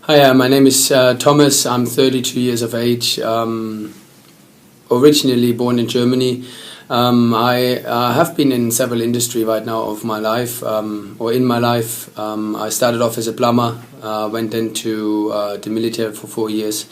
Hi, my name is Thomas. I'm 32 years of age. Originally born in Germany. I have been in several industries right now of my life, or in my life. I started off as a plumber, went into the military for 4 years,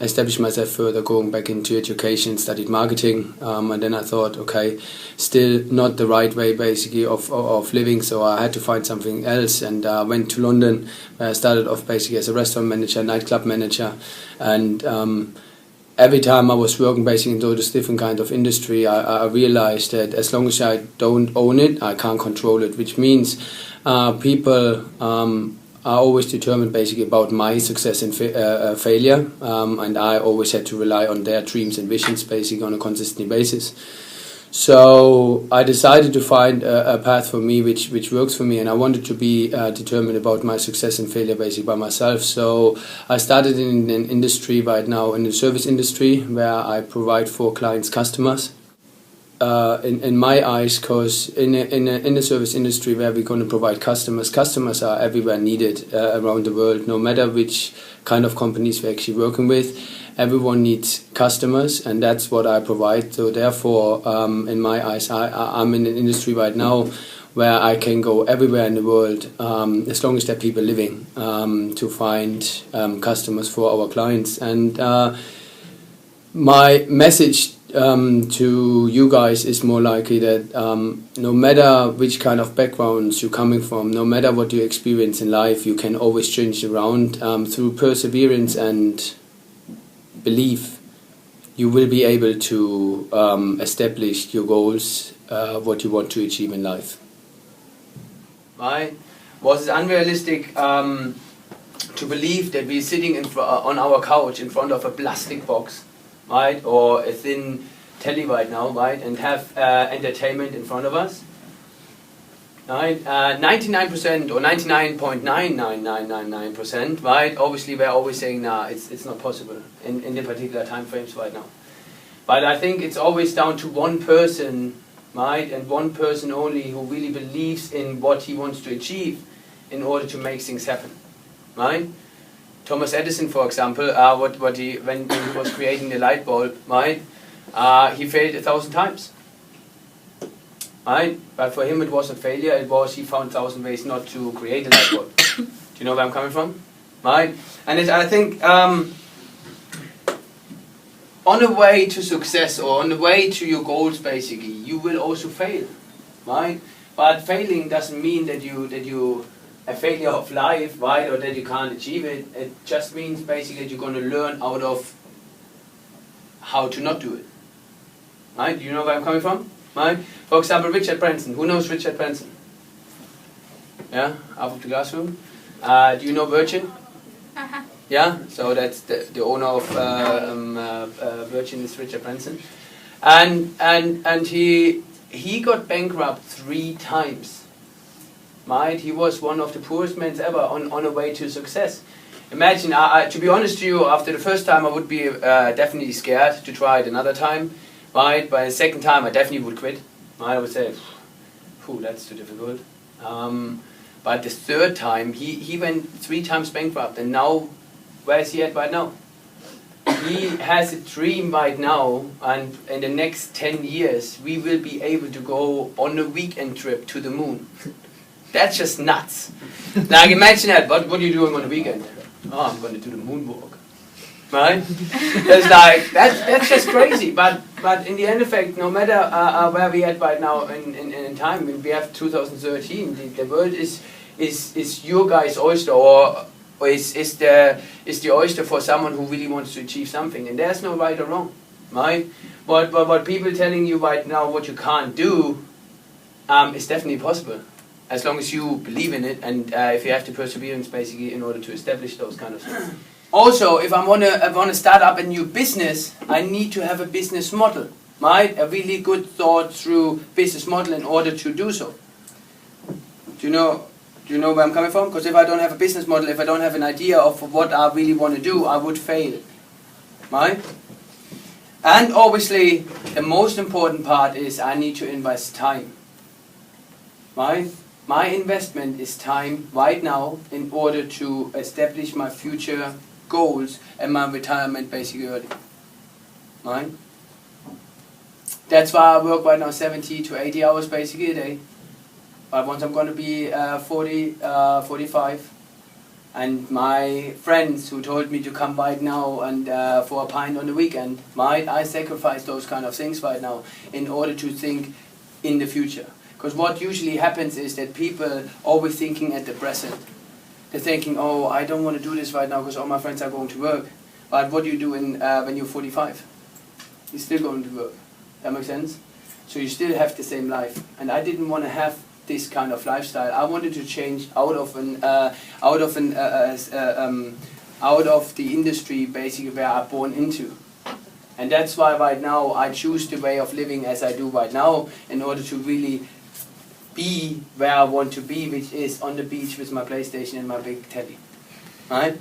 established myself further, going back into education, studied marketing, and then I thought, okay, still not the right way basically of living, so I had to find something else, and went to London, where I started off basically as a restaurant manager, nightclub manager, and every time I was working basically into this different kind of industry, I realized that as long as I don't own it, I can't control it, which means people are always determined basically about my success and failure, and I always had to rely on their dreams and visions basically on a consistent basis. So I decided to find a path for me which works for me, and I wanted to be determined about my success and failure basically by myself. So I started in an industry right now, in the service industry, where I provide for clients customers. In my eyes, because in the service industry where we're going to provide customers are everywhere needed around the world, no matter which kind of companies we're actually working with. Everyone needs customers, and that's what I provide. So therefore, in my eyes, I'm in an industry right now where I can go everywhere in the world, as long as there are people living, to find customers for our clients. And my message to you guys is more likely that no matter which kind of backgrounds you're coming from, no matter what you experience in life, you can always change around through perseverance and belief. You will be able to establish your goals, what you want to achieve in life. Right? Was it unrealistic to believe that we're sitting on our couch in front of a plastic box, right, or a thin telly right now, right, and have entertainment in front of us? Right, 99% or 99.99999%, right? Obviously, we're always saying, nah, it's not possible in the particular time frames right now. But I think it's always down to one person, right, and one person only who really believes in what he wants to achieve in order to make things happen, right? Thomas Edison, for example, when he was creating the light bulb, right, he failed 1,000 times. Right? But for him it was a failure, he found 1,000 ways not to create a light bulb. Do you know where I'm coming from? Right? And I think on the way to success, or on the way to your goals basically, you will also fail. Right? But failing doesn't mean that you a failure of life, right, or that you can't achieve it. It just means basically that you're going to learn out of how to not do it. Right? Do you know where I'm coming from? Right? For example, Richard Branson. Who knows Richard Branson? Yeah, out of the classroom. Do you know Virgin? Yeah, so that's the owner of Virgin is Richard Branson, and he got bankrupt 3 times. Right? He was one of the poorest men ever on a way to success. Imagine, to be honest to you, after the first time I would be definitely scared to try it another time. Right, by the second time I definitely would quit. I would say, "Phew, that's too difficult." But the third time, he went 3 times bankrupt, and now, where is he at right now? He has a dream right now, and in the next 10 years, we will be able to go on a weekend trip to the moon. That's just nuts. Like, imagine that. What are you doing on the weekend? Oh, I'm going to do the moonwalk. Right? It's like that's just crazy. But in the end effect, no matter where we at right now in time, we have 2013. The world is your guys' oyster, or is the oyster for someone who really wants to achieve something. And there's no right or wrong, right? But what people telling you right now what you can't do is definitely possible, as long as you believe in it, and if you have the perseverance basically in order to establish those kind of things. Also, if I want to start up a new business, I need to have a business model, right? A really good thought through business model in order to do so. Do you know where I'm coming from? Because if I don't have a business model, if I don't have an idea of what I really want to do, I would fail, right? And obviously, the most important part is I need to invest time, right? my investment is time right now in order to establish my future goals and my retirement basically early. Right? That's why I work right now 70 to 80 hours basically a day. But once I'm going to be 45, and my friends who told me to come right now and for a pint on the weekend, I sacrifice those kind of things right now in order to think in the future. Because what usually happens is that people always thinking at the present. They're thinking, oh, I don't want to do this right now because all my friends are going to work. But what do you do when you're 45? You're still going to work. That makes sense? So you still have the same life. And I didn't want to have this kind of lifestyle. I wanted to change out of the industry basically where I'm born into. And that's why right now I choose the way of living as I do right now in order to really be where I want to be, which is on the beach with my PlayStation and my big telly. Right?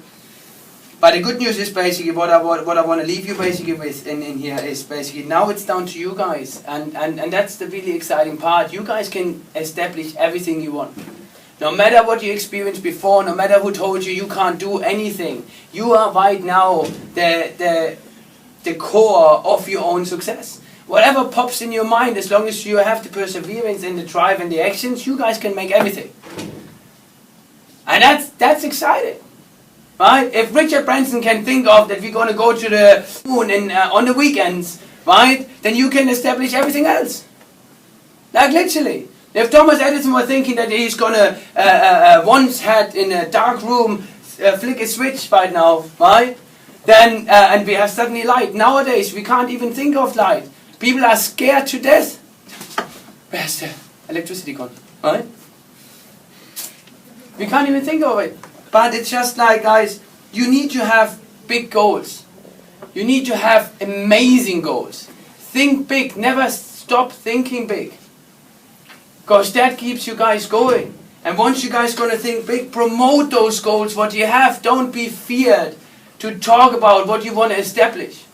But the good news is basically what I want to leave you basically with in here is basically now it's down to you guys, and that's the really exciting part. You guys can establish everything you want. No matter what you experienced before, no matter who told you can't do anything, you are right now the core of your own success. Whatever pops in your mind, as long as you have the perseverance and the drive and the actions, you guys can make everything. And that's exciting. Right? If Richard Branson can think of that we're going to go to the moon on the weekends, right, then you can establish everything else. Like literally. If Thomas Edison was thinking that he's going to once had in a dark room flick a switch right now, right, then and we have suddenly light. Nowadays we can't even think of light. People are scared to death. Where's the electricity gone? Right? We can't even think of it. But it's just like, guys, you need to have big goals. You need to have amazing goals. Think big. Never stop thinking big. Because that keeps you guys going. And once you guys going to think big, promote those goals, what you have. Don't be feared to talk about what you want to establish.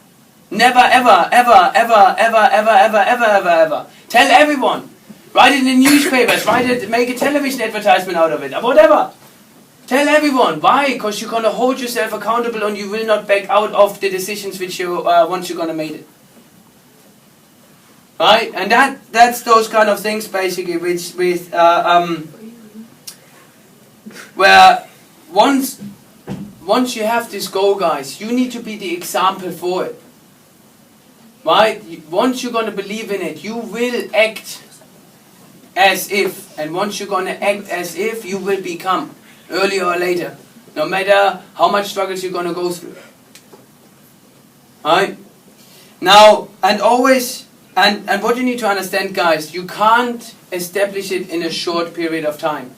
Never, ever, ever, ever, ever, ever, ever, ever, ever, ever. Tell everyone. Write it in the newspapers. Write it. Make a television advertisement out of it. Or whatever. Tell everyone. Why? Because you're going to hold yourself accountable and you will not back out of the decisions which you once you're going to make it. Right? And that's those kind of things basically which with where once you have this goal, guys, you need to be the example for it. Right? Once you're going to believe in it, you will act as if. And once you're going to act as if, you will become. Earlier or later. No matter how much struggles you're going to go through. Right? Now, and always, and what you need to understand, guys, you can't establish it in a short period of time.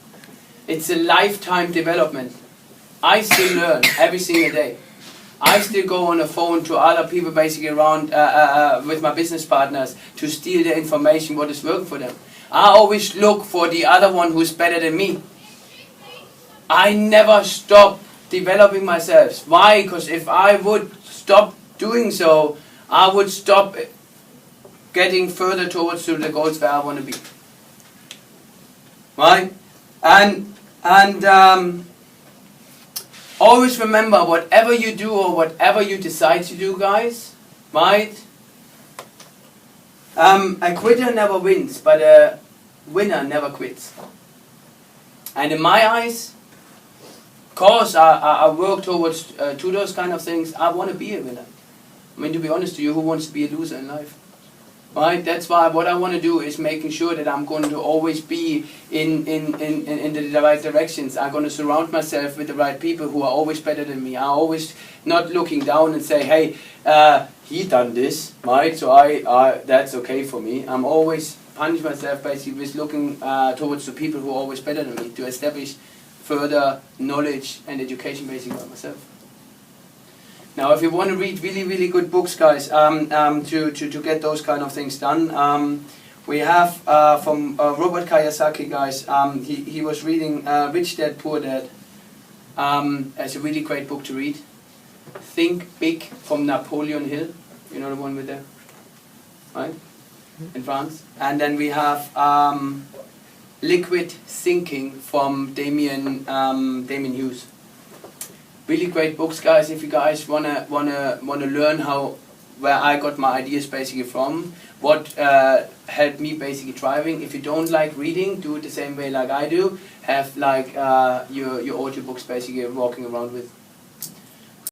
It's a lifetime development. I still learn every single day. I still go on the phone to other people basically around with my business partners to steal their information, what is working for them. I always look for the other one who's better than me. I never stop developing myself. Why? Because if I would stop doing so, I would stop getting further towards to the goals where I want to be. Right? And always remember, whatever you do or whatever you decide to do, guys, right? A quitter never wins, but a winner never quits. And in my eyes, because I work towards to those kind of things, I want to be a winner. I mean, to be honest to you, who wants to be a loser in life? Right? That's why what I want to do is making sure that I'm going to always be in the right directions. I'm going to surround myself with the right people who are always better than me. I'm always not looking down and say, hey, he done this, right? So that's okay for me. I'm always punish myself basically with looking towards the people who are always better than me to establish further knowledge and education basically by myself. Now, if you want to read really, really good books, guys, to get those kind of things done, we have from Robert Kiyosaki, guys. He was reading Rich Dad Poor Dad. It's a really great book to read. Think Big from Napoleon Hill. You know the one with the right in France. And then we have Liquid Thinking from Damien Hughes. Really great books, guys. If you guys wanna learn where I got my ideas basically from, what helped me basically thriving. If you don't like reading, do it the same way like I do. Have like your audiobooks basically walking around with.